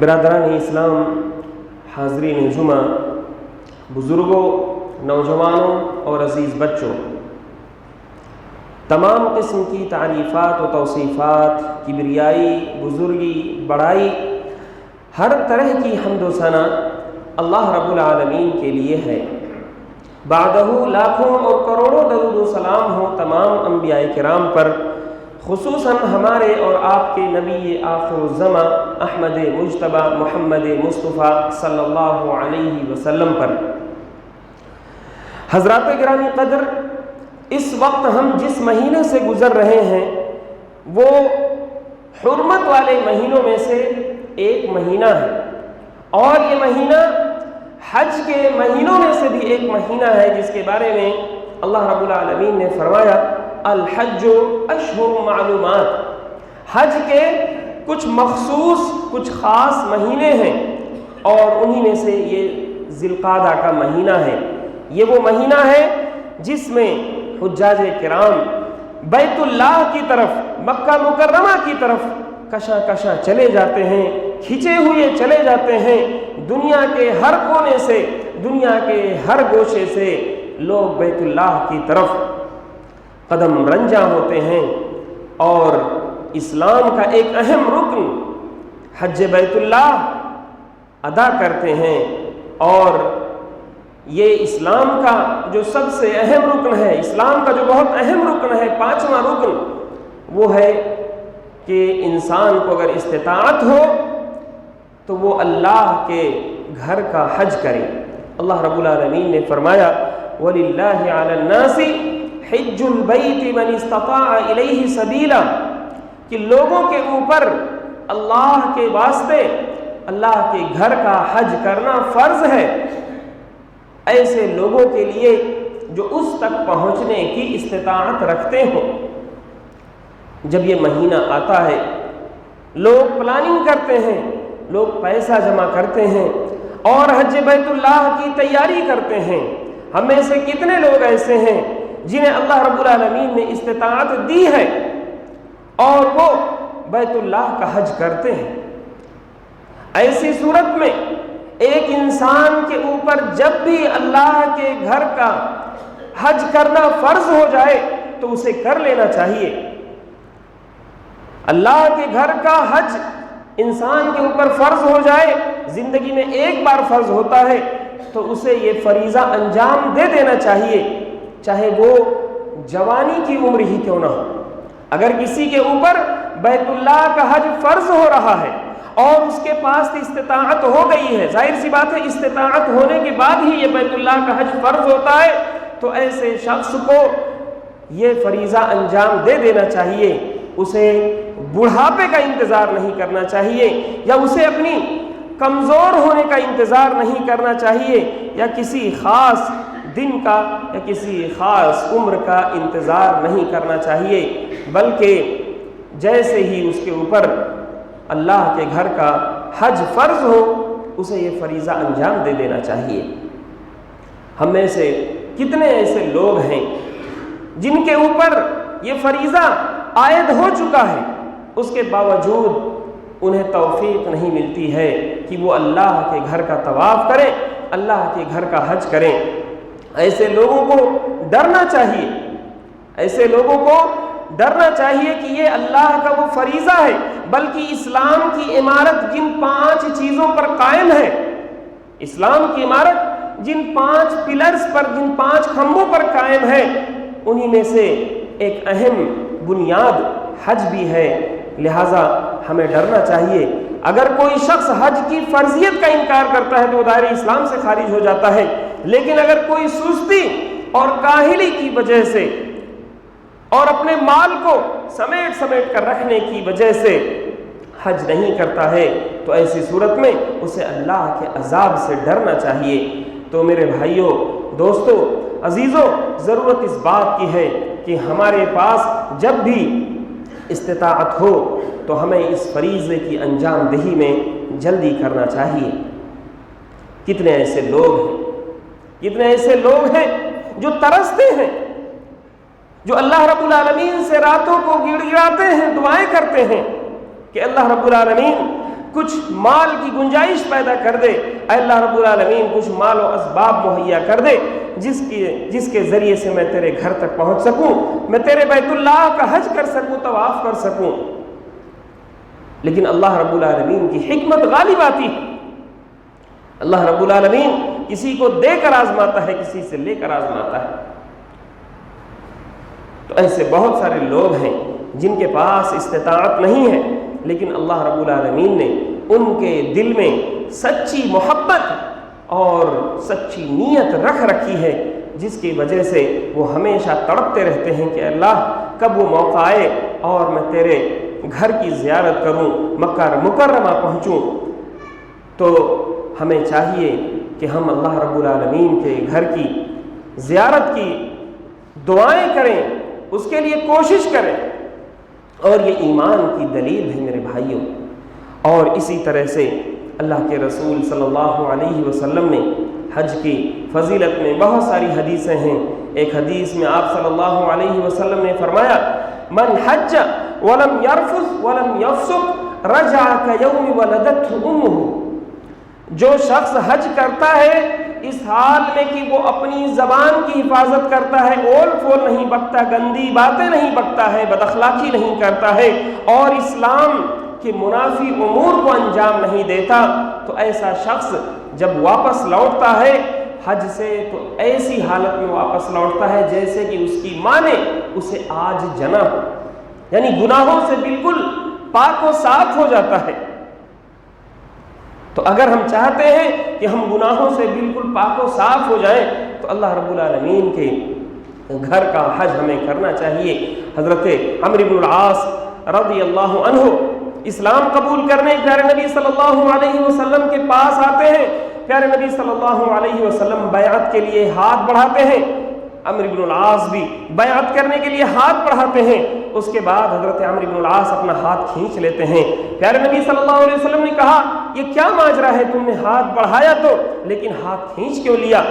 برادران اسلام، حاضرین جمعہ، بزرگوں، نوجوانوں اور عزیز بچوں، تمام قسم کی تعریفات و توصیفات، کبریائی، بزرگی، بڑائی، ہر طرح کی حمد و ثنا اللہ رب العالمین کے لیے ہے۔ بعدہ لاکھوں اور کروڑوں درود و سلام ہو تمام انبیاء کرام پر، خصوصاً ہمارے اور آپ کے نبی آخر الزماں احمد مجتبیٰ محمد مصطفیٰ صلی اللہ علیہ وسلم پر۔ حضرات گرامی قدر، اس وقت ہم جس مہینے سے گزر رہے ہیں وہ حرمت والے مہینوں میں سے ایک مہینہ ہے، اور یہ مہینہ حج کے مہینوں میں سے بھی ایک مہینہ ہے، جس کے بارے میں اللہ رب العالمین نے فرمایا الحج اشہر معلومات۔ حج کے کچھ مخصوص، کچھ خاص مہینے ہیں، اور انہی میں سے یہ ذی القعدہ کا مہینہ ہے۔ یہ وہ مہینہ ہے جس میں حجاج کرام بیت اللہ کی طرف، مکہ مکرمہ کی طرف کشاں کشاں چلے جاتے ہیں، کھنچے ہوئے چلے جاتے ہیں۔ دنیا کے ہر کونے سے، دنیا کے ہر گوشے سے لوگ بیت اللہ کی طرف قدم رنجاں ہوتے ہیں، اور اسلام کا ایک اہم رکن حج بیت اللہ ادا کرتے ہیں۔ اور یہ اسلام کا جو سب سے اہم رکن ہے، اسلام کا جو بہت اہم رکن ہے، پانچواں رکن، وہ ہے کہ انسان کو اگر استطاعت ہو تو وہ اللہ کے گھر کا حج کرے۔ اللہ رب العالمین نے فرمایا وَلِلَّهِ عَلَى النَّاسِ حِجُّ الْبَيْتِ مَنِ اسْتَطَاعَ إِلَيْهِ سَبِيلًا، کہ لوگوں کے اوپر اللہ کے واسطے اللہ کے گھر کا حج کرنا فرض ہے، ایسے لوگوں کے لیے جو اس تک پہنچنے کی استطاعت رکھتے ہوں۔ جب یہ مہینہ آتا ہے، لوگ پلاننگ کرتے ہیں، لوگ پیسہ جمع کرتے ہیں اور حج بیت اللہ کی تیاری کرتے ہیں۔ ہم میں سے کتنے لوگ ایسے ہیں جنہیں اللہ رب العالمین نے استطاعت دی ہے اور وہ بیت اللہ کا حج کرتے ہیں؟ ایسی صورت میں ایک انسان کے اوپر جب بھی اللہ کے گھر کا حج کرنا فرض ہو جائے تو اسے کر لینا چاہیے۔ اللہ کے گھر کا حج انسان کے اوپر فرض ہو جائے، زندگی میں ایک بار فرض ہوتا ہے، تو اسے یہ فریضہ انجام دے دینا چاہیے، چاہے وہ جوانی کی عمر ہی کیوں نہ ہو۔ اگر کسی کے اوپر بیت اللہ کا حج فرض ہو رہا ہے اور اس کے پاس استطاعت ہو گئی ہے، ظاہر سی بات ہے استطاعت ہونے کے بعد ہی یہ بیت اللہ کا حج فرض ہوتا ہے، تو ایسے شخص کو یہ فریضہ انجام دے دینا چاہیے۔ اسے بڑھاپے کا انتظار نہیں کرنا چاہیے، یا اسے اپنی کمزور ہونے کا انتظار نہیں کرنا چاہیے، یا کسی خاص دن کا یا کسی خاص عمر کا انتظار نہیں کرنا چاہیے، بلکہ جیسے ہی اس کے اوپر اللہ کے گھر کا حج فرض ہو اسے یہ فریضہ انجام دے دینا چاہیے۔ ہم میں سے کتنے ایسے لوگ ہیں جن کے اوپر یہ فریضہ عائد ہو چکا ہے، اس کے باوجود انہیں توفیق نہیں ملتی ہے کہ وہ اللہ کے گھر کا طواف کریں، اللہ کے گھر کا حج کریں۔ ایسے لوگوں کو ڈرنا چاہیے، ایسے لوگوں کو ڈرنا چاہیے کہ یہ اللہ کا وہ فریضہ ہے، بلکہ اسلام کی عمارت جن 5 چیزوں پر قائم ہے، اسلام کی عمارت جن 5 پلرز پر، جن 5 کھمبوں پر قائم ہے، انہی میں سے ایک اہم بنیاد حج بھی ہے۔ لہٰذا ہمیں ڈرنا چاہیے۔ اگر کوئی شخص حج کی فرضیت کا انکار کرتا ہے تو وہ دائرہ اسلام سے خارج ہو جاتا ہے، لیکن اگر کوئی سستی اور کاہلی کی وجہ سے اور اپنے مال کو سمیٹ کر رکھنے کی وجہ سے حج نہیں کرتا ہے تو ایسی صورت میں اسے اللہ کے عذاب سے ڈرنا چاہیے۔ تو میرے بھائیوں، دوستوں، عزیزوں، ضرورت اس بات کی ہے کہ ہمارے پاس جب بھی استطاعت ہو تو ہمیں اس فریضے کی انجام دہی میں جلدی کرنا چاہیے۔ کتنے ایسے لوگ ہیں جو ترستے ہیں، جو اللہ رب العالمین سے راتوں کو گڑ گڑاتے ہیں، دعائیں کرتے ہیں کہ اللہ رب العالمین کچھ مال کی گنجائش پیدا کر دے، اے اللہ رب العالمین کچھ مال و اسباب مہیا کر دے جس کے ذریعے سے میں تیرے گھر تک پہنچ سکوں، میں تیرے بیت اللہ کا حج کر سکوں، طواف کر سکوں۔ لیکن اللہ رب العالمین کی حکمت غالب آتی ہے۔ اللہ رب العالمین کسی کو دے کر آزماتا ہے، کسی سے لے کر آزماتا ہے۔ تو ایسے بہت سارے لوگ ہیں جن کے پاس استطاعت نہیں ہے، لیکن اللہ رب العالمین نے ان کے دل میں سچی محبت اور سچی نیت رکھ رکھی ہے، جس کی وجہ سے وہ ہمیشہ تڑپتے رہتے ہیں کہ اللہ کب وہ موقع آئے اور میں تیرے گھر کی زیارت کروں، مکہ مکرمہ پہنچوں۔ تو ہمیں چاہیے کہ ہم اللہ رب العالمین کے گھر کی زیارت کی دعائیں کریں، اس کے لیے کوشش کریں، اور یہ ایمان کی دلیل ہے میرے بھائیوں۔ اور اسی طرح سے اللہ کے رسول صلی اللہ علیہ وسلم نے حج کی فضیلت میں بہت ساری حدیثیں ہیں۔ ایک حدیث میں آپ صلی اللہ علیہ وسلم نے فرمایا، من حج ولم يرفث ولم يفسق رجع كيوم ولدته امه۔ جو شخص حج کرتا ہے اس حال میں کہ وہ اپنی زبان کی حفاظت کرتا ہے، اول فول نہیں بکتا، گندی باتیں نہیں بکتا ہے، بد اخلاقی نہیں کرتا ہے، اور اسلام کے منافی امور کو انجام نہیں دیتا، تو ایسا شخص جب واپس لوٹتا ہے حج سے تو ایسی حالت میں واپس لوٹتا ہے جیسے کہ اس کی ماں نے اسے آج جنا ہو، یعنی گناہوں سے بالکل پاک و صاف ہو جاتا ہے۔ تو اگر ہم چاہتے ہیں کہ ہم گناہوں سے بالکل پاک و صاف ہو جائیں تو اللہ رب العالمین کے گھر کا حج ہمیں کرنا چاہیے۔ حضرت عمرو بن العاص رضی اللہ عنہ اسلام قبول کرنے پیارے نبی صلی اللہ علیہ وسلم کے پاس آتے ہیں۔ پیارے نبی صلی اللہ علیہ وسلم بیعت کے لیے ہاتھ بڑھاتے ہیں، عمرو بن العاص بھی بیعت کرنے کے لیے ہاتھ بڑھاتے ہیں۔ اس کے بعد حضرت عمرو بن العاص اپنا ہاتھ کھینچ لیتے ہیں۔ پیارے نبی صلی اللہ علیہ وسلم نے کہا، یہ کیا ماجرا ہے، تم نے ہاتھ بڑھایا تو لیکن ہاتھ کھینچ کیوں لیا؟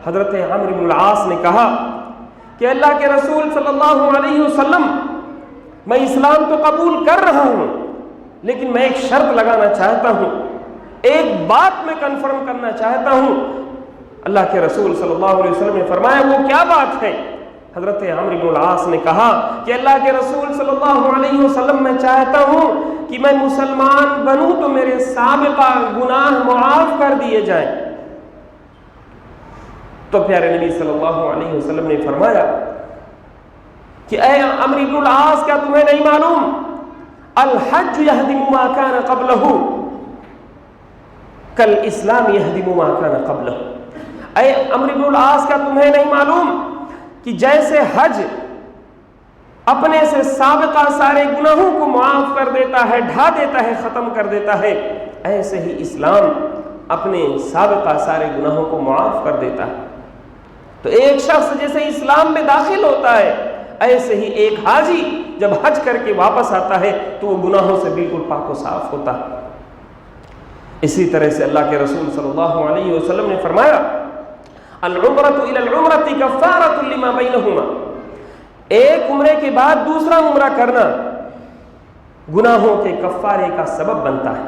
حضرت عمرو بن العاص نے کہا کہ اللہ کے رسول صلی اللہ علیہ وسلم، میں اسلام تو قبول کر رہا ہوں لیکن میں ایک شرط لگانا چاہتا ہوں، ایک بات میں کنفرم کرنا چاہتا ہوں۔ اللہ کے رسول صلی اللہ علیہ وسلم نے فرمایا، وہ کیا بات ہے؟ حضرت عمرو بن العاص نے کہا کہ اللہ کے رسول صلی اللہ علیہ وسلم، میں چاہتا ہوں کہ میں مسلمان بنوں تو میرے سابقہ گناہ معاف کر دیے جائیں۔ تو پیارے نبی صلی اللہ علیہ وسلم نے فرمایا کہ اے عمرو بن العاص، کیا تمہیں نہیں معلوم الحج یہدم ما کان قبلہ کالاسلام یہدم ما کان قبلہ؟ اے عمرو بن العاص، کیا تمہیں نہیں معلوم کہ جیسے حج اپنے سے سابقہ سارے گناہوں کو معاف کر دیتا ہے، ڈھا دیتا ہے، ختم کر دیتا ہے، ایسے ہی اسلام اپنے سابقہ سارے گناہوں کو معاف کر دیتا ہے۔ تو ایک شخص جیسے اسلام میں داخل ہوتا ہے، ایسے ہی ایک حاجی جب حج کر کے واپس آتا ہے تو وہ گناہوں سے بالکل پاک و صاف ہوتا ہے۔ اسی طرح سے اللہ کے رسول صلی اللہ علیہ وسلم نے فرمایا، العمرۃ الی العمرۃ کفارۃ لما بینہما، ایک عمرے کے بعد دوسرا عمرہ کرنا گناہوں کے کفارے کا سبب بنتا ہے،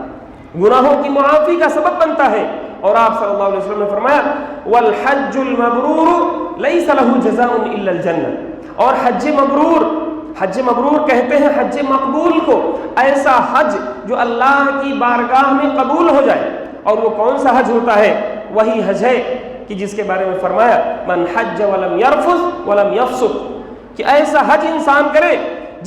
گناہوں کی معافی کا سبب بنتا ہے۔ اور آپ صلی اللہ علیہ وسلم نے فرمایا، والحج المبرور لیس لہ جزاء الا الجنہ، اور حج مبرور کہتے ہیں حج مقبول کو، ایسا حج جو اللہ کی بارگاہ میں قبول ہو جائے۔ اور وہ کون سا حج ہوتا ہے؟ وہی حج ہے کہ جس کے بارے میں فرمایا، من حج ولم یرفث ولم یفسق، کہ ایسا حج انسان کرے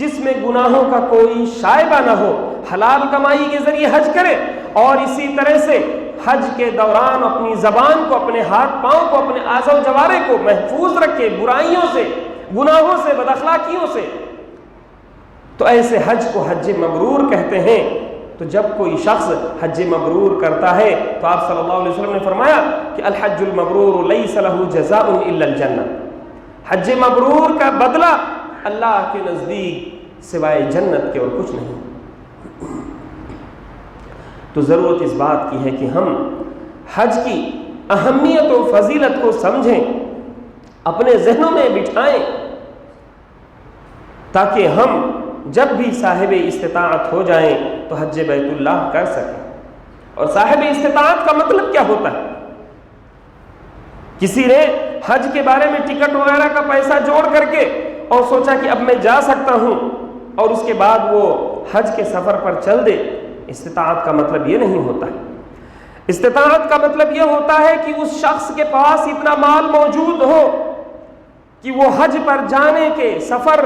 جس میں گناہوں کا کوئی شائبہ نہ ہو، حلال کمائی کے ذریعے حج کرے، اور اسی طرح سے حج کے دوران اپنی زبان کو، اپنے ہاتھ پاؤں کو، اپنے اعضاء و جوارح کو محفوظ رکھے برائیوں سے، گناہوں سے، بد اخلاقیوں سے۔ تو ایسے حج کو حج مبرور کہتے ہیں۔ تو جب کوئی شخص حج مبرور کرتا ہے تو آپ صلی اللہ علیہ وسلم نے فرمایا کہ الحج المبرور لیس لہ جزاء الا الجنہ، حج مبرور کا بدلہ اللہ کے نزدیک سوائے جنت کے اور کچھ نہیں۔ تو ضرورت اس بات کی ہے کہ ہم حج کی اہمیت و فضیلت کو سمجھیں، اپنے ذہنوں میں بٹھائیں، تاکہ ہم جب بھی صاحب استطاعت ہو جائیں تو حج بیت اللہ کر سکیں۔ اور صاحب استطاعت کا مطلب کیا ہوتا ہے؟ کسی نے حج کے بارے میں ٹکٹ وغیرہ کا پیسہ جوڑ کر کے اور سوچا کہ اب میں جا سکتا ہوں، اور اس کے بعد وہ حج کے سفر پر چل دے، استطاعت کا مطلب یہ نہیں ہوتا ہے۔ استطاعت کا مطلب یہ ہوتا ہے کہ اس شخص کے پاس اتنا مال موجود ہو کہ وہ حج پر جانے کے سفر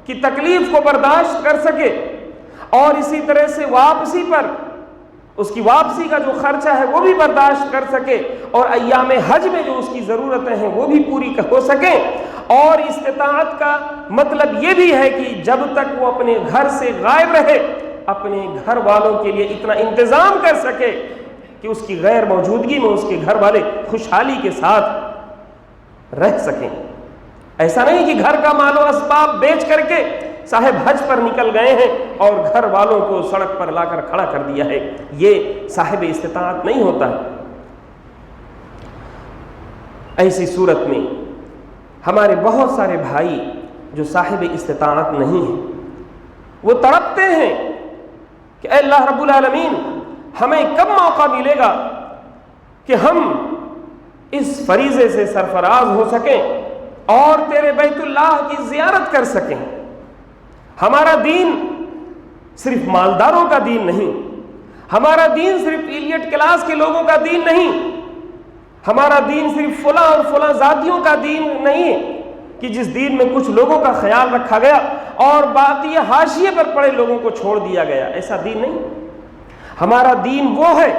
کی تکلیف کو برداشت کر سکے، اور اسی طرح سے واپسی پر اس کی واپسی کا جو خرچہ ہے وہ بھی برداشت کر سکے، اور ایام حج میں جو اس کی ضرورتیں ہیں وہ بھی پوری ہو سکیں۔ اور استطاعت کا مطلب یہ بھی ہے کہ جب تک وہ اپنے گھر سے غائب رہے، اپنے گھر والوں کے لیے اتنا انتظام کر سکے کہ اس کی غیر موجودگی میں اس کے گھر والے خوشحالی کے ساتھ رہ سکیں۔ ایسا نہیں کہ گھر کا مال و اسباب بیچ کر کے صاحب حج پر نکل گئے ہیں اور گھر والوں کو سڑک پر لا کر کھڑا کر دیا ہے، یہ صاحب استطاعت نہیں ہوتا ہے۔ ایسی صورت میں ہمارے بہت سارے بھائی جو صاحب استطاعت نہیں ہیں، وہ تڑپتے ہیں کہ اے اللہ رب العالمین، ہمیں کب موقع ملے گا کہ ہم اس فریضے سے سرفراز ہو سکیں اور تیرے بیت اللہ کی زیارت کر سکیں۔ ہمارا دین صرف مالداروں کا دین نہیں، ہمارا دین صرف ایلیٹ کلاس کے لوگوں کا دین نہیں، ہمارا دین صرف فلاں اور فلاں ذاتیوں کا دین نہیں کہ جس دین میں کچھ لوگوں کا خیال رکھا گیا اور باقی حاشیے پر پڑے لوگوں کو چھوڑ دیا گیا، ایسا دین نہیں۔ ہمارا دین وہ ہے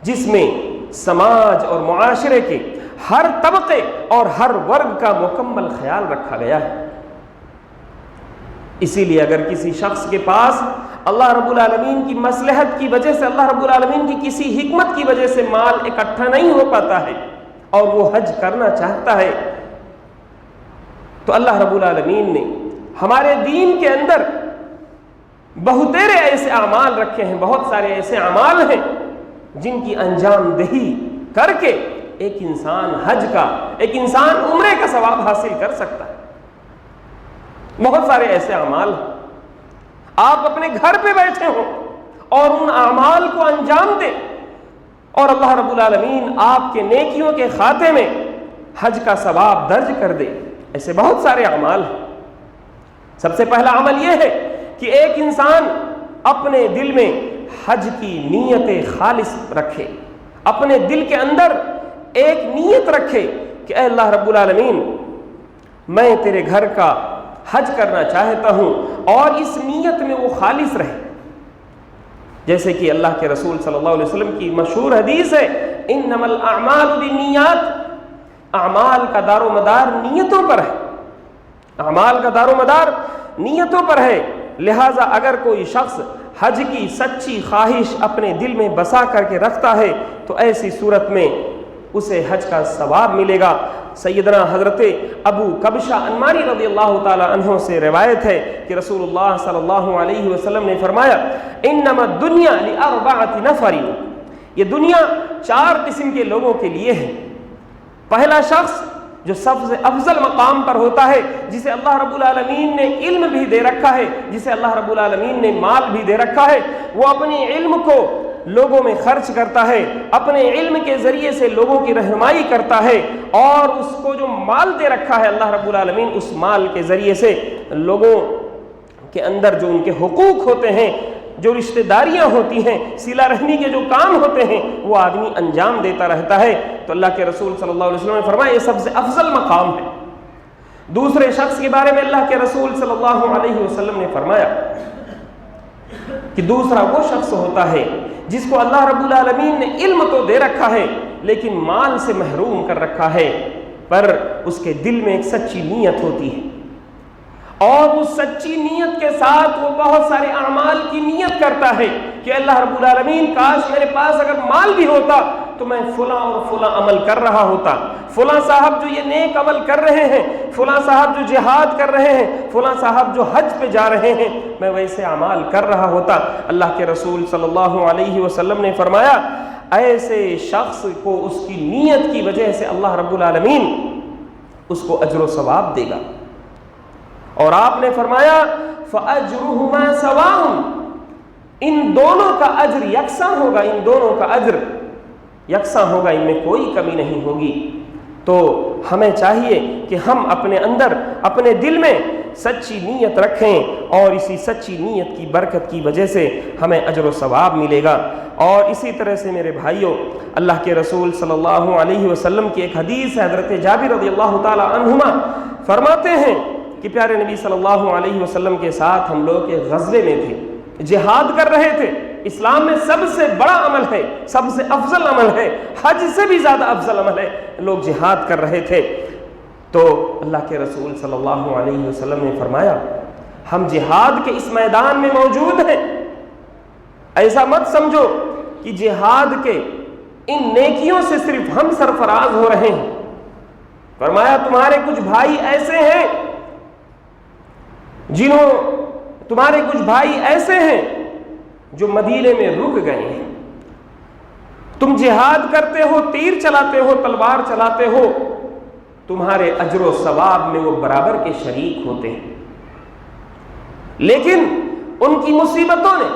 جس میں سماج اور معاشرے کے ہر طبقے اور ہر ورگ کا مکمل خیال رکھا گیا ہے۔ اسی لیے اگر کسی شخص کے پاس اللہ رب العالمین کی مصلحت کی وجہ سے، اللہ رب العالمین کی کسی حکمت کی وجہ سے مال اکٹھا نہیں ہو پاتا ہے اور وہ حج کرنا چاہتا ہے، تو اللہ رب العالمین نے ہمارے دین کے اندر بہتیرے ایسے اعمال رکھے ہیں، بہت سارے ایسے اعمال ہیں جن کی انجام دہی کر کے ایک انسان حج کا، ایک انسان عمرے کا ثواب حاصل کر سکتا ہے۔ بہت سارے ایسے اعمال ہیں، آپ اپنے گھر پہ بیٹھے ہوں اور ان اعمال کو انجام دیں اور اللہ رب العالمین آپ کے نیکیوں کے خاتے میں حج کا ثواب درج کر دے، ایسے بہت سارے اعمال ہیں۔ سب سے پہلا عمل یہ ہے کہ ایک انسان اپنے دل میں حج کی نیت خالص رکھے، اپنے دل کے اندر ایک نیت رکھے کہ اے اللہ رب العالمین، میں تیرے گھر کا حج کرنا چاہتا ہوں، اور اس نیت میں وہ خالص رہے۔ جیسے کہ اللہ کے رسول صلی اللہ علیہ وسلم کی مشہور حدیث ہے، انما الاعمال بالنیات، اعمال کا دار و مدار نیتوں پر ہے، اعمال کا دار و مدار نیتوں پر ہے۔ لہٰذا اگر کوئی شخص حج کی سچی خواہش اپنے دل میں بسا کر کے رکھتا ہے تو ایسی صورت میں اسے حج کا ثواب ملے گا۔ سیدنا حضرت ابو کبشہ انماری رضی اللہ تعالی عنہ سے روایت ہے کہ رسول اللہ صلی اللہ علیہ وسلم نے فرمایا، انما الدنیا لاربعۃ نفر، یہ دنیا 4 قسم کے لوگوں کے لیے ہے۔ پہلا شخص جو سب سے افضل مقام پر ہوتا ہے، جسے اللہ رب العالمین نے علم بھی دے رکھا ہے، جسے اللہ رب العالمین نے مال بھی دے رکھا ہے، وہ اپنے علم کو لوگوں میں خرچ کرتا ہے، اپنے علم کے ذریعے سے لوگوں کی رہنمائی کرتا ہے، اور اس کو جو مال دے رکھا ہے اللہ رب العالمین، اس مال کے ذریعے سے لوگوں کے اندر جو ان کے حقوق ہوتے ہیں، جو رشتہ داریاں ہوتی ہیں، صلہ رحمی کے جو کام ہوتے ہیں، وہ آدمی انجام دیتا رہتا ہے۔ تو اللہ کے رسول صلی اللہ علیہ وسلم نے فرمایا یہ سب سے افضل مقام ہے۔ دوسرے شخص کے بارے میں اللہ کے رسول صلی اللہ علیہ وسلم نے فرمایا کہ دوسرا وہ شخص ہوتا ہے جس کو اللہ رب العالمین نے علم تو دے رکھا ہے لیکن مال سے محروم کر رکھا ہے، پر اس کے دل میں ایک سچی نیت ہوتی ہے، اور اس سچی نیت کے ساتھ وہ بہت سارے اعمال کی نیت کرتا ہے کہ اللہ رب العالمین، کاش میرے پاس اگر مال بھی ہوتا تو میں فلاں اور فلاں عمل کر رہا ہوتا، فلاں صاحب جو یہ نیک عمل کر رہے ہیں، فلاں صاحب جو جہاد کر رہے ہیں، فلاں صاحب جو حج پہ جا رہے ہیں، میں ویسے اعمال کر رہا ہوتا۔ اللہ کے رسول صلی اللہ علیہ وسلم نے فرمایا ایسے شخص کو اس کی نیت کی وجہ سے اللہ رب العالمین اس کو اجر و ثواب دے گا، اور آپ نے فرمایا فَأَجْرُهُمَا سَوَاءٌ، ان دونوں کا اجر یکساں ہوگا، ان دونوں کا اجر یکساں ہوگا، ان میں کوئی کمی نہیں ہوگی۔ تو ہمیں چاہیے کہ ہم اپنے اندر، اپنے دل میں سچی نیت رکھیں، اور اسی سچی نیت کی برکت کی وجہ سے ہمیں اجر و ثواب ملے گا۔ اور اسی طرح سے میرے بھائیوں، اللہ کے رسول صلی اللہ علیہ وسلم کی ایک حدیث ہے، حضرت جابر رضی اللہ تعالی عنہما فرماتے ہیں کہ پیارے نبی صلی اللہ علیہ وسلم کے ساتھ ہم لوگ ایک غزوے میں تھے، جہاد کر رہے تھے۔ اسلام میں سب سے بڑا عمل ہے، سب سے افضل عمل ہے، حج سے بھی زیادہ افضل عمل ہے، لوگ جہاد کر رہے تھے۔ تو اللہ کے رسول صلی اللہ علیہ وسلم نے فرمایا، ہم جہاد کے اس میدان میں موجود ہیں، ایسا مت سمجھو کہ جہاد کے ان نیکیوں سے صرف ہم سرفراز ہو رہے ہیں۔ فرمایا تمہارے کچھ بھائی ایسے ہیں تمہارے کچھ بھائی ایسے ہیں جو مدینے میں رک گئے ہیں۔ تم جہاد کرتے ہو، تیر چلاتے ہو، تلوار چلاتے ہو، تمہارے اجر و ثواب میں وہ برابر کے شریک ہوتے ہیں، لیکن ان کی مصیبتوں نے،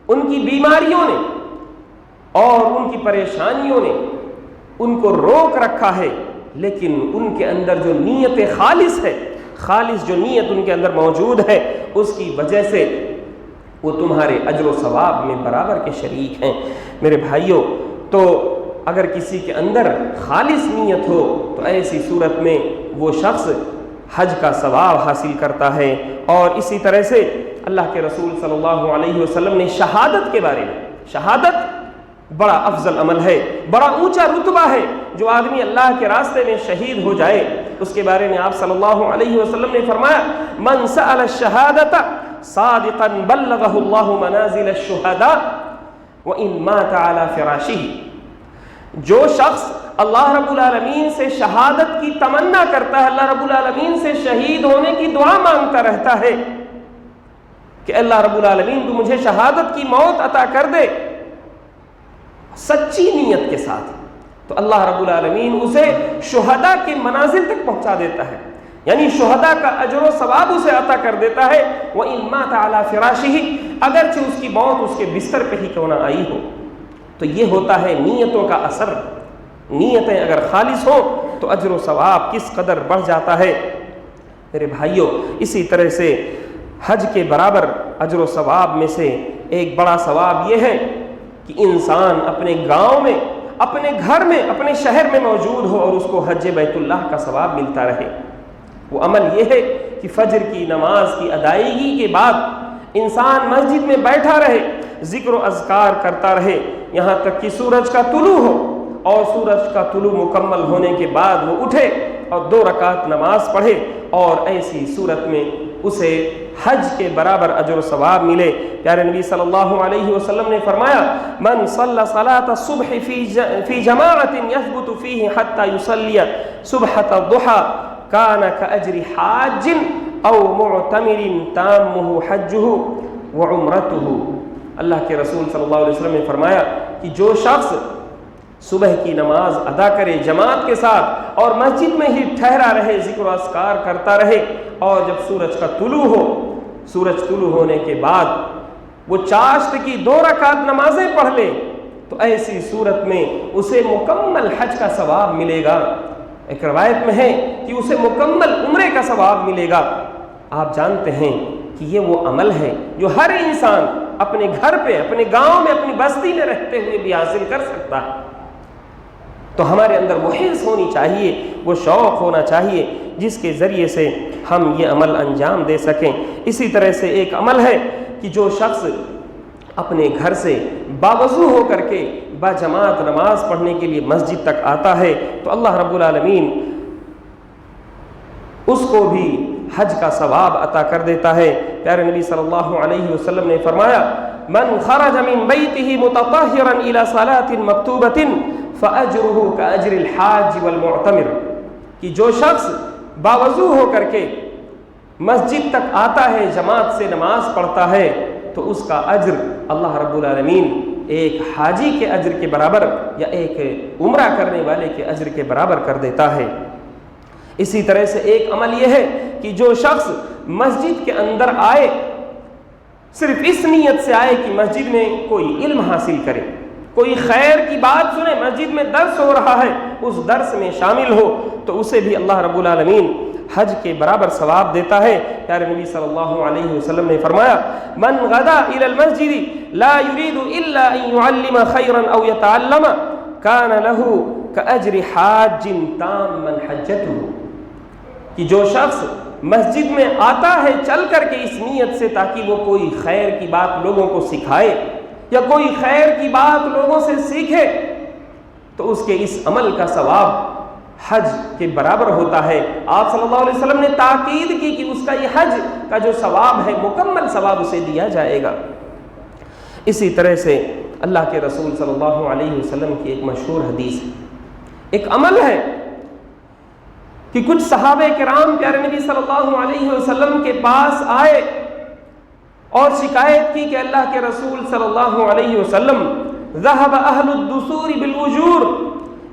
ان کی بیماریوں نے اور ان کی پریشانیوں نے ان کو روک رکھا ہے، لیکن ان کے اندر جو نیت خالص ہے، خالص جو نیت ان کے اندر موجود ہے، اس کی وجہ سے وہ تمہارے اجر و ثواب میں برابر کے شریک ہیں۔ میرے بھائیوں، تو اگر کسی کے اندر خالص نیت ہو تو ایسی صورت میں وہ شخص حج کا ثواب حاصل کرتا ہے۔ اور اسی طرح سے اللہ کے رسول صلی اللہ علیہ وسلم نے شہادت کے بارے میں، شہادت بڑا افضل عمل ہے، بڑا اونچا رتبہ ہے، جو آدمی اللہ کے راستے میں شہید ہو جائے اس کے بارے میں آپ صلی اللہ علیہ وسلم نے فرمایا، من سأل الشہادۃ صادقا بلغہ اللہ منازل الشہداء وإن مات على فراشہ۔ جو شخص اللہ رب العالمین سے شہادت کی تمنا کرتا ہے، اللہ رب العالمین سے شہید ہونے کی دعا مانگتا رہتا ہے کہ اللہ رب العالمین تو مجھے شہادت کی موت عطا کر دے، سچی نیت کے ساتھ، تو اللہ رب العالمین اسے شہداء کے منازل تک پہنچا دیتا ہے، یعنی شہداء کا اجر و ثواب اسے عطا کر دیتا ہے۔ وَإِن مَاتَ عَلَى فِرَاشِهِ، اگرچہ اس کی موت اس کے بستر پہ ہی کیوں نہ آئی ہو۔ تو یہ ہوتا ہے نیتوں کا اثر۔ نیتیں اگر خالص ہوں تو اجر و ثواب کس قدر بڑھ جاتا ہے۔ میرے بھائیوں، اسی طرح سے حج کے برابر اجر و ثواب میں سے ایک بڑا ثواب یہ ہے کہ انسان اپنے گاؤں میں، اپنے گھر میں، اپنے شہر میں موجود ہو اور اس کو حج بیت اللہ کا ثواب ملتا رہے۔ وہ عمل یہ ہے کہ فجر کی نماز کی ادائیگی کے بعد انسان مسجد میں بیٹھا رہے، ذکر و اذکار کرتا رہے یہاں تک کہ سورج کا طلوع ہو، اور سورج کا طلوع مکمل ہونے کے بعد وہ اٹھے اور 2 رکعت نماز پڑھے، اور ایسی صورت میں اسے حج کے برابر اجر و ثواب ملے۔ پیارے نبی صلی اللہ علیہ وسلم نے فرمایا، من صلی صلاۃ الصبح فی جماعت یثبت فیہ حتی یصلی صبحۃ الضحی کان کاجر حاج او معتمر تامہ حجہ وعمرتہ۔ اللہ کے رسول صلی اللہ علیہ وسلم نے فرمایا کہ جو شخص صبح کی نماز ادا کرے جماعت کے ساتھ اور مسجد میں ہی ٹھہرا رہے، ذکر و اذکار کرتا رہے، اور جب سورج کا طلوع ہو، سورج طلوع ہونے کے بعد وہ چاشت کی 2 رکعت نمازیں پڑھ لے، تو ایسی صورت میں اسے مکمل حج کا ثواب ملے گا۔ ایک روایت میں ہے کہ اسے مکمل عمرے کا ثواب ملے گا۔ آپ جانتے ہیں کہ یہ وہ عمل ہے جو ہر انسان اپنے گھر پہ، اپنے گاؤں میں، اپنی بستی میں رہتے ہوئے بھی حاصل کر سکتا ہے۔ تو ہمارے اندر وہ حرص ہونی چاہیے، وہ شوق ہونا چاہیے جس کے ذریعے سے ہم یہ عمل انجام دے سکیں۔ اسی طرح سے ایک عمل ہے کہ جو شخص اپنے گھر سے باوضو ہو کر کے باجماعت نماز پڑھنے کے لیے مسجد تک آتا ہے تو اللہ رب العالمین اس کو بھی حج کا ثواب عطا کر دیتا ہے۔ پیارے نبی صلی اللہ علیہ وسلم نے فرمایا، من خرج من بیتہ متطہرا الی صلاۃ مکتوبۃ فاجرہ کاجر الحاج والمعتمر، کہ جو شخص باوضو ہو کر کے مسجد تک آتا ہے، جماعت سے نماز پڑھتا ہے، تو اس کا اجر اللہ رب العالمین ایک حاجی کے اجر کے برابر یا ایک عمرہ کرنے والے کے اجر کے برابر کر دیتا ہے۔ اسی طرح سے ایک عمل یہ ہے کہ جو شخص مسجد کے اندر آئے، صرف اس نیت سے آئے کہ مسجد میں کوئی علم حاصل کرے، کوئی خیر کی بات سنے، مسجد میں درس ہو رہا ہے اس درس میں شامل ہو، تو اسے بھی اللہ رب العالمین حج کے برابر ثواب دیتا ہے۔ پیارے نبی صلی اللہ علیہ وسلم نے فرمایا من غدا الى المسجد لا يريد الا ان يعلم خيرا او يتعلم كان له كاجر حاج تاما حجته، کہ جو شخص مسجد میں آتا ہے چل کر کے اس نیت سے تاکہ وہ کوئی خیر کی بات لوگوں کو سکھائے یا کوئی خیر کی بات لوگوں سے سیکھے، تو اس کے اس عمل کا ثواب حج کے برابر ہوتا ہے۔ آپ صلی اللہ علیہ وسلم نے تاکید کی کہ اس کا یہ حج کا جو ثواب ہے مکمل ثواب اسے دیا جائے گا۔ اسی طرح سے اللہ کے رسول صلی اللہ علیہ وسلم کی ایک مشہور حدیث ہے، ایک عمل ہے کہ کچھ صحابہ کرام پیارے نبی صلی اللہ علیہ وسلم کے پاس آئے اور شکایت کی کہ اللہ کے رسول صلی اللہ علیہ وسلم ذهب اہل الدثور بالوجور،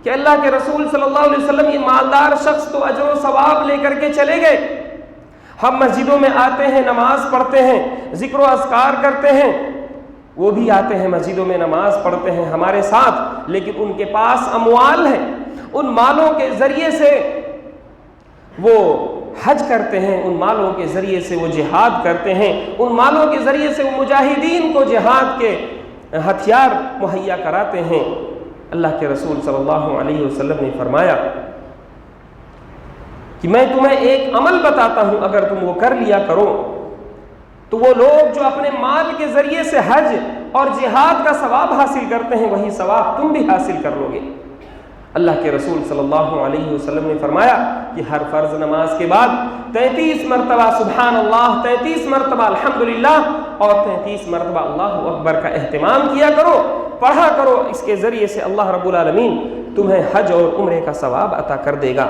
کہ اللہ کے رسول صلی اللہ علیہ وسلم یہ مالدار شخص تو اجر و ثواب لے کر کے چلے گئے، ہم مسجدوں میں آتے ہیں، نماز پڑھتے ہیں، ذکر و اذکار کرتے ہیں، وہ بھی آتے ہیں مسجدوں میں نماز پڑھتے ہیں ہمارے ساتھ، لیکن ان کے پاس اموال ہے، ان مالوں کے ذریعے سے وہ حج کرتے ہیں، ان مالوں کے ذریعے سے وہ جہاد کرتے ہیں، ان مالوں کے ذریعے سے وہ مجاہدین کو جہاد کے ہتھیار مہیا کراتے ہیں۔ اللہ کے رسول صلی اللہ علیہ وسلم نے فرمایا کہ میں تمہیں ایک عمل بتاتا ہوں، اگر تم وہ کر لیا کرو تو وہ لوگ جو اپنے مال کے ذریعے سے حج اور جہاد کا ثواب حاصل کرتے ہیں وہی ثواب تم بھی حاصل کر لو گے۔ اللہ کے رسول صلی اللہ علیہ وسلم نے فرمایا کہ ہر فرض نماز کے بعد 33 مرتبہ سبحان اللہ، 33 مرتبہ الحمدللہ اور 33 مرتبہ اللہ اکبر کا اہتمام کیا کرو، پڑھا کرو، اس کے ذریعے سے اللہ رب العالمین تمہیں حج اور عمرے کا ثواب عطا کر دے گا۔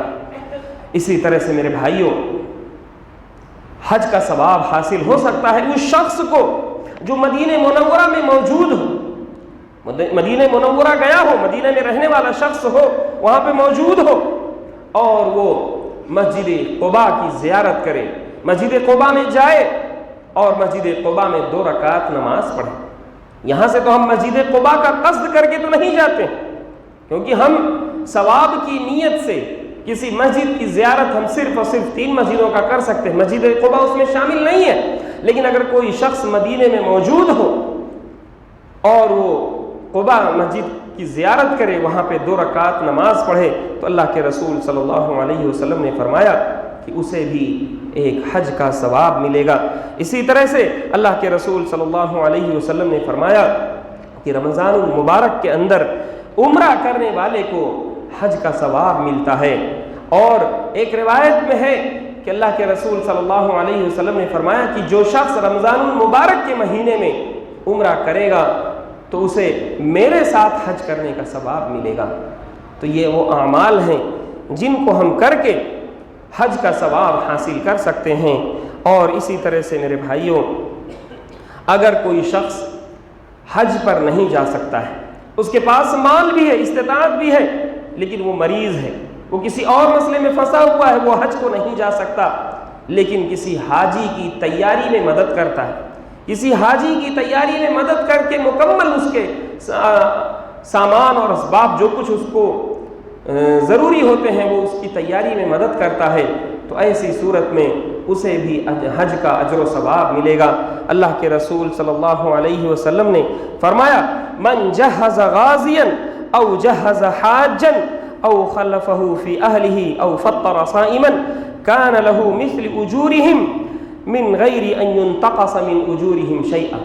اسی طرح سے میرے بھائیوں، حج کا ثواب حاصل ہو سکتا ہے اس شخص کو جو مدینہ منورہ میں موجود ہو، مدینہ منورہ گیا ہو، مدینہ میں رہنے والا شخص ہو، وہاں پہ موجود ہو اور وہ مسجد قباء کی زیارت کرے، مسجد قباء میں جائے اور مسجد قباء میں 2 رکعت نماز پڑھے۔ یہاں سے تو ہم مسجد قباء کا قصد کر کے تو نہیں جاتے، کیونکہ ہم ثواب کی نیت سے کسی مسجد کی زیارت ہم صرف اور صرف 3 مسجدوں کا کر سکتے ہیں، مسجد قباء اس میں شامل نہیں ہے۔ لیکن اگر کوئی شخص مدینے میں موجود ہو اور وہ قباء مسجد کی زیارت کرے، وہاں پہ 2 رکعت نماز پڑھے، تو اللہ کے رسول صلی اللہ علیہ وسلم نے فرمایا کہ اسے بھی ایک حج کا ثواب ملے گا۔ اسی طرح سے اللہ کے رسول صلی اللہ علیہ وسلم نے فرمایا کہ رمضان المبارک کے اندر عمرہ کرنے والے کو حج کا ثواب ملتا ہے۔ اور ایک روایت میں ہے کہ اللہ کے رسول صلی اللہ علیہ وسلم نے فرمایا کہ جو شخص رمضان المبارک کے مہینے میں عمرہ کرے گا تو اسے میرے ساتھ حج کرنے کا ثواب ملے گا۔ تو یہ وہ اعمال ہیں جن کو ہم کر کے حج کا ثواب حاصل کر سکتے ہیں۔ اور اسی طرح سے میرے بھائیوں، اگر کوئی شخص حج پر نہیں جا سکتا ہے، اس کے پاس مال بھی ہے، استطاعت بھی ہے، لیکن وہ مریض ہے، وہ کسی اور مسئلے میں پھنسا ہوا ہے، وہ حج کو نہیں جا سکتا، لیکن کسی حاجی کی تیاری میں مدد کرتا ہے، کسی حاجی کی تیاری میں مدد کر کے مکمل اس کے سامان اور اسباب جو کچھ اس کو ضروری ہوتے ہیں وہ اس کی تیاری میں مدد کرتا ہے، تو ایسی صورت میں اسے بھی حج کا اجر و ثواب ملے گا۔ اللہ کے رسول صلی اللہ علیہ وسلم نے فرمایا من جہز غازیا او جہز حاجا او خلفہ فی اہلہ او فطر صائما کان لہ مثل اجورہم من غیر ان ينتقص من اجورہم شیئا،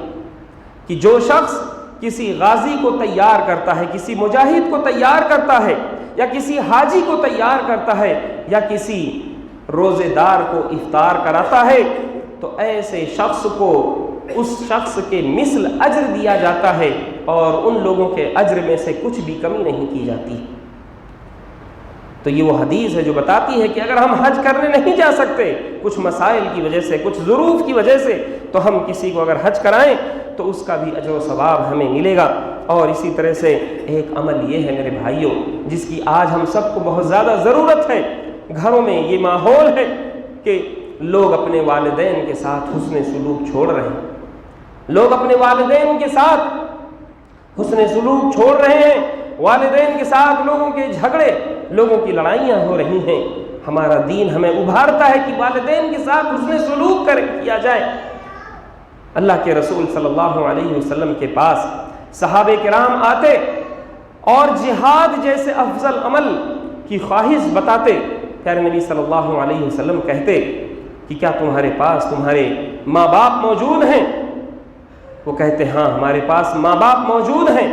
کہ جو شخص کسی غازی کو تیار کرتا ہے، کسی مجاہد کو تیار کرتا ہے، یا کسی حاجی کو تیار کرتا ہے، یا کسی روزے دار کو افطار کراتا ہے، تو ایسے شخص کو اس شخص کے مثل اجر دیا جاتا ہے اور ان لوگوں کے اجر میں سے کچھ بھی کمی نہیں کی جاتی۔ تو یہ وہ حدیث ہے جو بتاتی ہے کہ اگر ہم حج کرنے نہیں جا سکتے کچھ مسائل کی وجہ سے، کچھ ظروف کی وجہ سے، تو ہم کسی کو اگر حج کرائیں تو اس کا بھی اجر و ثواب ہمیں ملے گا۔ اور اسی طرح سے ایک عمل یہ ہے میرے بھائیوں جس کی آج ہم سب کو بہت زیادہ ضرورت ہے، گھروں میں یہ ماحول ہے کہ لوگ اپنے والدین کے ساتھ حسن سلوک چھوڑ رہے ہیں، لوگ اپنے والدین کے ساتھ حسن سلوک چھوڑ رہے ہیں، والدین کے ساتھ لوگوں کے جھگڑے، لوگوں کی لڑائیاں ہو رہی ہیں۔ ہمارا دین ہمیں ابھارتا ہے کہ والدین کے ساتھ حسن سلوک کیا جائے۔ اللہ کے رسول صلی اللہ علیہ وسلم کے پاس صحابہ کرام آتے اور جہاد جیسے افضل عمل کی خواہش بتاتے، پیارے نبی صلی اللہ علیہ وسلم کہتے کہ کیا تمہارے پاس تمہارے ماں باپ موجود ہیں؟ وہ کہتے ہاں ہمارے پاس ماں باپ موجود ہیں۔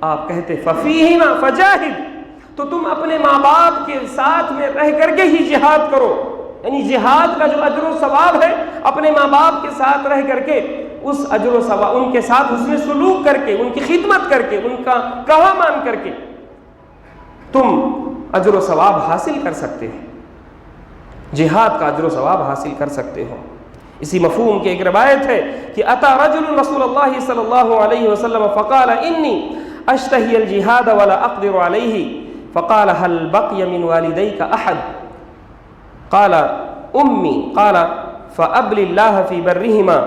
آپ کہتے ففیہما فجاہد، تو تم اپنے ماں باپ کے ساتھ میں رہ کر کے ہی جہاد کرو، یعنی جہاد کا جو اجر و ثواب ہے اپنے ماں باپ کے ساتھ رہ کر کے اس اجر و ثواب، ان کے ساتھ حسن سلوک کر کے، ان کی خدمت کر کے، ان کا کہا مان کر کے تم اجر و ثواب حاصل کر سکتے ہو، جہاد کا اجر و ثواب حاصل کر سکتے ہو۔ اسی مفہوم کی ایک روایت ہے کہ اتا رجل رسول اللہ صلی اللہ علیہ وسلم فقال انی اشتہی الجہاد ولا اقدر علیہ فقال هل بقي من والديك احد قال امي قال فابل الله في برهما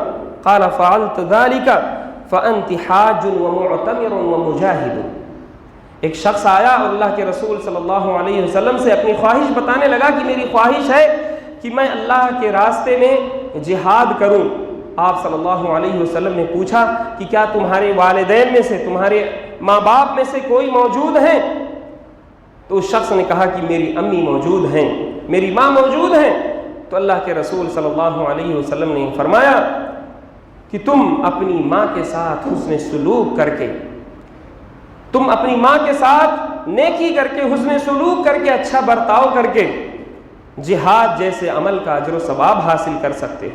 قال فعلت ذلك فانت حاج ومعتمر ومجاهد۔ ایک شخص آیا اور اللہ کے رسول صلی اللہ علیہ وسلم سے اپنی خواہش بتانے لگا کہ میری خواہش ہے کہ میں اللہ کے راستے میں جہاد کروں۔ آپ صلی اللہ علیہ وسلم نے پوچھا کہ کیا تمہارے والدین میں سے، تمہارے ماں باپ میں سے کوئی موجود ہیں؟ تو اس شخص نے کہا کہ میری امی موجود ہیں، میری ماں موجود ہیں۔ تو اللہ کے رسول صلی اللہ علیہ وسلم نے فرمایا کہ تم اپنی ماں کے ساتھ حسن سلوک کر کے، تم اپنی ماں کے ساتھ نیکی کر کے، حسن سلوک کر کے، اچھا برتاؤ کر کے جہاد جیسے عمل کا اجر و ثواب حاصل کر سکتے۔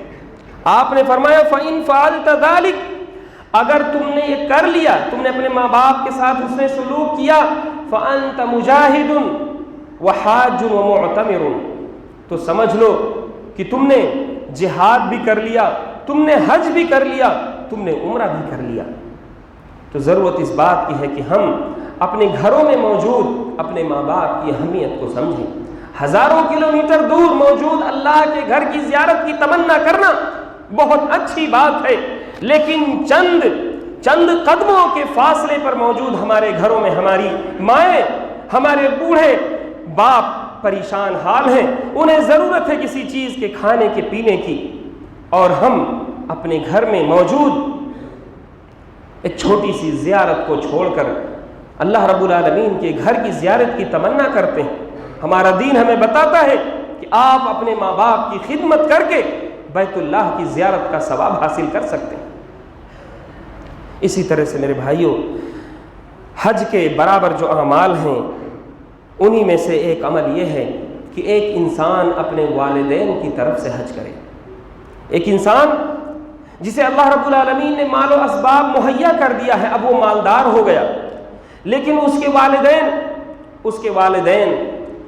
آپ نے فرمایا فَإِن فَعَلْتَ ذَلِكَ، اگر تم نے یہ کر لیا، تم نے اپنے ماں باپ کے ساتھ حسن سلوک کیا، فَأَنْتَ مُجَاهِدٌ وَحَاجٌ وَمُعْتَمِرٌ، تو سمجھ لو کہ تم نے جہاد بھی کر لیا، تم نے حج بھی کر لیا، تم نے عمرہ بھی کر لیا۔ تو ضرورت اس بات کی ہے کہ ہم اپنے گھروں میں موجود اپنے ماں باپ کی اہمیت کو سمجھیں۔ ہزاروں کلومیٹر دور موجود اللہ کے گھر کی زیارت کی تمنا کرنا بہت اچھی بات ہے، لیکن چند قدموں کے فاصلے پر موجود ہمارے گھروں میں ہماری مائیں، ہمارے بوڑھے باپ پریشان حال ہیں، انہیں ضرورت ہے کسی چیز کے کھانے کے پینے کی، اور ہم اپنے گھر میں موجود ایک چھوٹی سی زیارت کو چھوڑ کر اللہ رب العالمین کے گھر کی زیارت کی تمنا کرتے ہیں۔ ہمارا دین ہمیں بتاتا ہے کہ آپ اپنے ماں باپ کی خدمت کر کے بیت اللہ کی زیارت کا ثواب حاصل کر سکتے ہیں۔ اسی طرح سے میرے بھائیوں، حج کے برابر جو اعمال ہیں انہی میں سے ایک عمل یہ ہے کہ ایک انسان اپنے والدین کی طرف سے حج کرے۔ ایک انسان جسے اللہ رب العالمین نے مال و اسباب مہیا کر دیا ہے، اب وہ مالدار ہو گیا، لیکن اس کے والدین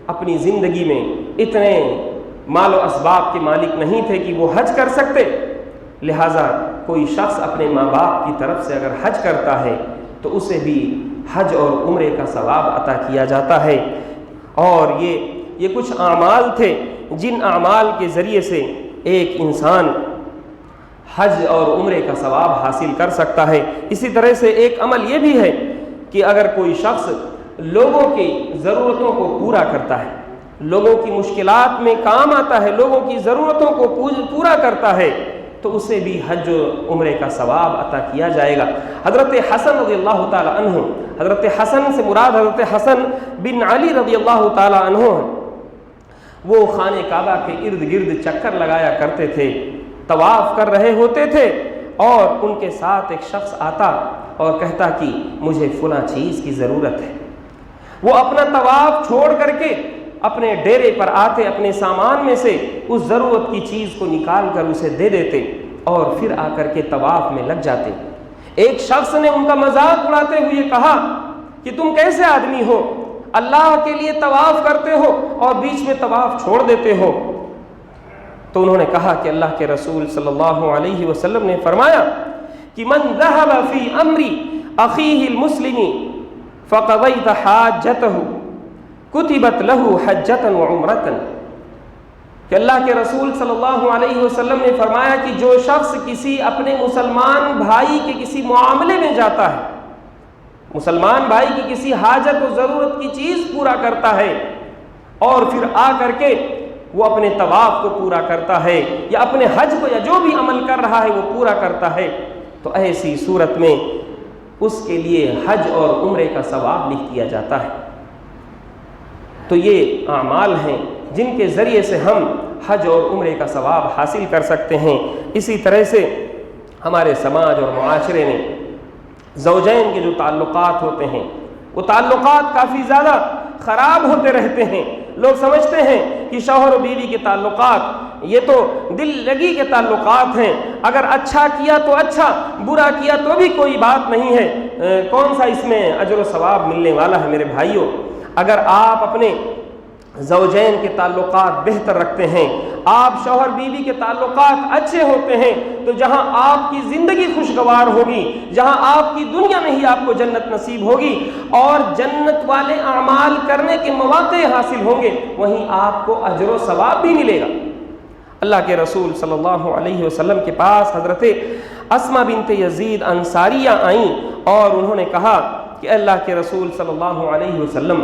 اپنی زندگی میں اتنے مال و اسباب کے مالک نہیں تھے کہ وہ حج کر سکتے، لہٰذا کوئی شخص اپنے ماں باپ کی طرف سے اگر حج کرتا ہے تو اسے بھی حج اور عمرے کا ثواب عطا کیا جاتا ہے۔ اور یہ کچھ اعمال تھے جن اعمال کے ذریعے سے ایک انسان حج اور عمرے کا ثواب حاصل کر سکتا ہے۔ اسی طرح سے ایک عمل یہ بھی ہے کہ اگر کوئی شخص لوگوں کی ضرورتوں کو پورا کرتا ہے، لوگوں کی مشکلات میں کام آتا ہے، لوگوں کی ضرورتوں کو پورا کرتا ہے، تو اسے بھی حج و عمرے کا ثواب عطا کیا جائے گا۔ حضرت حسن رضی اللہ تعالی عنہ، حضرت حسن سے مراد حضرت حسن بن علی رضی اللہ تعالی عنہ، وہ خانہ کعبہ کے ارد گرد چکر لگایا کرتے تھے، طواف کر رہے ہوتے تھے، اور ان کے ساتھ ایک شخص آتا اور کہتا کہ مجھے فلاں چیز کی ضرورت ہے۔ وہ اپنا طواف چھوڑ کر کے اپنے ڈیرے پر آتے، اپنے سامان میں سے اس ضرورت کی چیز کو نکال کر اسے دے دیتے اور پھر آ کر کے طواف میں لگ جاتے۔ ایک شخص نے ان کا مذاق اڑاتے ہوئے کہا کہ تم کیسے آدمی ہو، اللہ کے لیے طواف کرتے ہو اور بیچ میں طواف چھوڑ دیتے ہو؟ تو انہوں نے کہا کہ اللہ کے رسول صلی اللہ علیہ وسلم نے فرمایا کہ من ذهب فی امر اخیہ المسلم فقضیت حاجتہ کتبت له حجۃ وعمرۃ، کہ اللہ کے رسول صلی اللہ علیہ وسلم نے فرمایا کہ جو شخص کسی اپنے مسلمان بھائی کے کسی معاملے میں جاتا ہے، مسلمان بھائی کی کسی حاجت و ضرورت کی چیز پورا کرتا ہے اور پھر آ کر کے وہ اپنے طواف کو پورا کرتا ہے یا اپنے حج کو یا جو بھی عمل کر رہا ہے وہ پورا کرتا ہے، تو ایسی صورت میں اس کے لیے حج اور عمرے کا ثواب لکھ دیا جاتا ہے۔ تو یہ اعمال ہیں جن کے ذریعے سے ہم حج اور عمرے کا ثواب حاصل کر سکتے ہیں۔ اسی طرح سے ہمارے سماج اور معاشرے میں زوجین کے جو تعلقات ہوتے ہیں وہ تعلقات کافی زیادہ خراب ہوتے رہتے ہیں۔ لوگ سمجھتے ہیں کہ شوہر و بیوی کے تعلقات یہ تو دل لگی کے تعلقات ہیں، اگر اچھا کیا تو اچھا، برا کیا تو بھی کوئی بات نہیں ہے، کون سا اس میں اجر و ثواب ملنے والا ہے۔ میرے بھائیوں، اگر آپ اپنے زوجین کے تعلقات بہتر رکھتے ہیں، آپ شوہر بیوی کے تعلقات اچھے ہوتے ہیں، تو جہاں آپ کی زندگی خوشگوار ہوگی، جہاں آپ کی دنیا میں ہی آپ کو جنت نصیب ہوگی اور جنت والے اعمال کرنے کے مواقع حاصل ہوں گے، وہیں آپ کو اجر و ثواب بھی ملے گا۔ اللہ کے رسول صلی اللہ علیہ وسلم کے پاس حضرت اسما بنت یزید انصاریہ آئیں اور انہوں نے کہا کہ اللہ کے رسول صلی اللہ علیہ وسلم،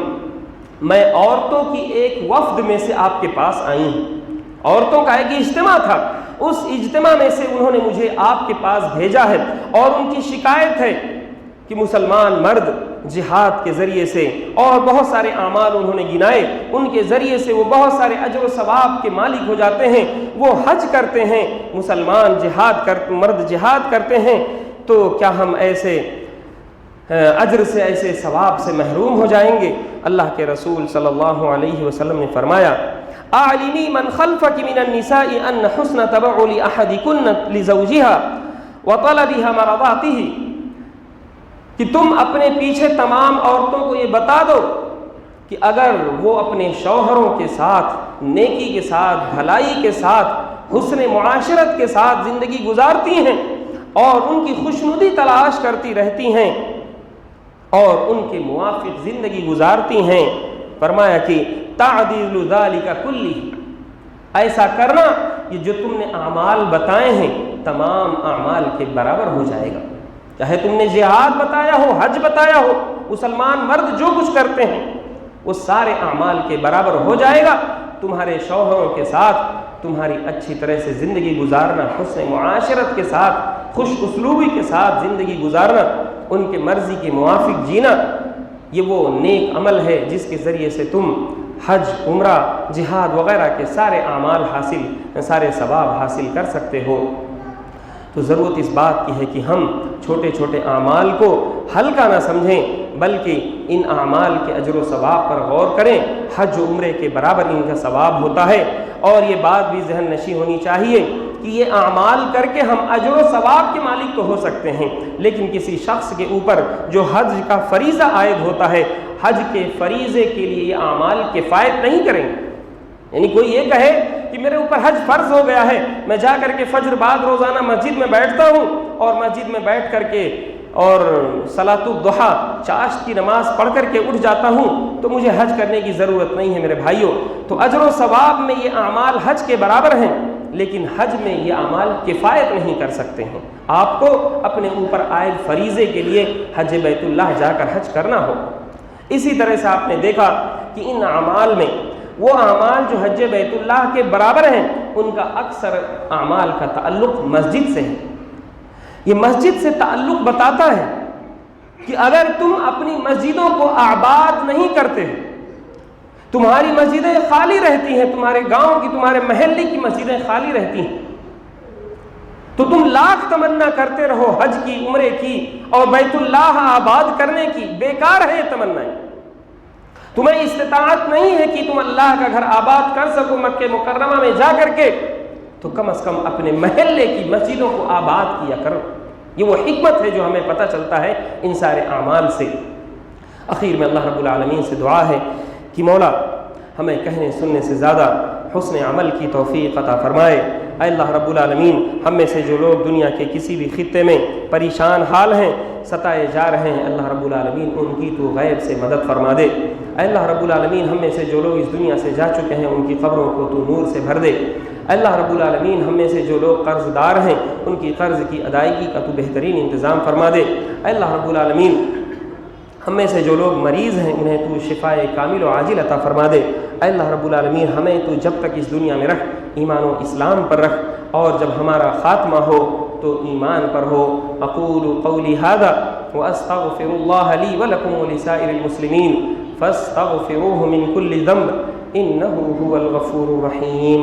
میں عورتوں کی ایک وفد میں سے آپ کے پاس آئی ہوں، عورتوں کا ایک اجتماع تھا، اس اجتماع میں سے انہوں نے مجھے آپ کے پاس بھیجا ہے اور ان کی شکایت ہے کہ مسلمان مرد جہاد کے ذریعے سے اور بہت سارے اعمال انہوں نے گنائے، ان کے ذریعے سے وہ بہت سارے اجر و ثواب کے مالک ہو جاتے ہیں، وہ حج کرتے ہیں، مسلمان مرد جہاد کرتے ہیں، تو کیا ہم ایسے اجر سے، ایسے ثواب سے محروم ہو جائیں گے؟ اللہ کے رسول صلی اللہ علیہ وسلم نے فرمایا، اعلمی من خلفک من النساء ان حسن تبعل احدکن لزوجها وطلبها مرضاته، کہ تم اپنے پیچھے تمام عورتوں کو یہ بتا دو کہ اگر وہ اپنے شوہروں کے ساتھ نیکی کے ساتھ، بھلائی کے ساتھ، حسن معاشرت کے ساتھ زندگی گزارتی ہیں اور ان کی خوشنودی تلاش کرتی رہتی ہیں اور ان کے موافق زندگی گزارتی ہیں، فرمایا کہ تعدیل ذالک کلہ، ایسا کرنا یہ جو تم نے اعمال بتائے ہیں تمام اعمال کے برابر ہو جائے گا، چاہے تم نے جہاد بتایا ہو، حج بتایا ہو، مسلمان مرد جو کچھ کرتے ہیں وہ سارے اعمال کے برابر ہو جائے گا۔ تمہارے شوہروں کے ساتھ تمہاری اچھی طرح سے زندگی گزارنا، حسن معاشرت کے ساتھ، خوش اسلوبی کے ساتھ زندگی گزارنا، ان کے مرضی کے موافق جینا، یہ وہ نیک عمل ہے جس کے ذریعے سے تم حج، عمرہ، جہاد وغیرہ کے سارے اعمال سارے ثواب حاصل کر سکتے ہو۔ تو ضرورت اس بات کی ہے کہ ہم چھوٹے چھوٹے اعمال کو ہلکا نہ سمجھیں، بلکہ ان اعمال کے اجر و ثواب پر غور کریں۔ حج و عمرے کے برابر ان کا ثواب ہوتا ہے، اور یہ بات بھی ذہن نشی ہونی چاہیے کہ یہ اعمال کر کے ہم اجر و ثواب کے مالک تو ہو سکتے ہیں، لیکن کسی شخص کے اوپر جو حج کا فریضہ عائد ہوتا ہے، حج کے فریضے کے لیے یہ اعمال کفایت نہیں کریں گے۔ یعنی کوئی یہ کہے کہ میرے اوپر حج فرض ہو گیا ہے، میں جا کر کے فجر بعد روزانہ مسجد میں بیٹھتا ہوں اور مسجد میں بیٹھ کر کے اور صلاۃ الضحیٰ چاشت کی نماز پڑھ کر کے اٹھ جاتا ہوں، تو مجھے حج کرنے کی ضرورت نہیں ہے۔ میرے بھائیوں، تو اجر و ثواب میں یہ اعمال حج کے برابر ہیں، لیکن حج میں یہ اعمال کفایت نہیں کر سکتے ہیں۔ آپ کو اپنے اوپر عائد فریضے کے لیے حج بیت اللہ جا کر حج کرنا ہو۔ اسی طرح سے آپ نے دیکھا کہ ان اعمال میں وہ اعمال جو حج بیت اللہ کے برابر ہیں، ان کا اکثر اعمال کا تعلق مسجد سے ہے۔ یہ مسجد سے تعلق بتاتا ہے کہ اگر تم اپنی مسجدوں کو آباد نہیں کرتے، تمہاری مسجدیں خالی رہتی ہیں، تمہارے گاؤں کی، تمہارے محلے کی مسجدیں خالی رہتی ہیں، تو تم لاکھ تمنا کرتے رہو حج کی، عمرے کی اور بیت اللہ آباد کرنے کی، بیکار ہے یہ تمنائیں۔ تمہیں استطاعت نہیں ہے کہ تم اللہ کا گھر آباد کر سکو مکہ مکرمہ میں جا کر کے، تو کم از کم اپنے محلے کی مسجدوں کو آباد کیا کرو۔ یہ وہ حکمت ہے جو ہمیں پتہ چلتا ہے ان سارے اعمال سے۔ اخیر میں اللہ رب العالمین سے دعا ہے کہ مولا ہمیں کہنے سننے سے زیادہ حسن عمل کی توفیق عطا فرمائے۔ اے اللہ رب العالمین ہم میں سے جو لوگ دنیا کے کسی بھی خطے میں پریشان حال ہیں، ستائے جا رہے ہیں، اللہ رب العالمین ان کی تو غیب سے مدد فرما دے۔ اے اللہ رب العالمین ہم میں سے جو لوگ اس دنیا سے جا چکے ہیں ان کی قبروں کو تو نور سے بھر دے۔ اے اللہ رب العالمین ہم میں سے جو لوگ قرض دار ہیں ان کی قرض کی ادائیگی کا تو بہترین انتظام فرما دے۔ اے اللہ رب العالمین ہم میں سے جو لوگ مریض ہیں انہیں تو شفائے کامل و عاجل عطا فرما دے۔ اے اللہ رب العالمین ہمیں تو جب تک اس دنیا میں رکھ ایمان و اسلام پر رکھ، اور جب ہمارا خاتمہ ہو تو ایمان پر ہو۔ اقول قولی ھذا واستغفر اللہ لی ولکم ولسائر المسلمین فاستغفروہ من کل ذنب انہ هو الغفور الرحیم۔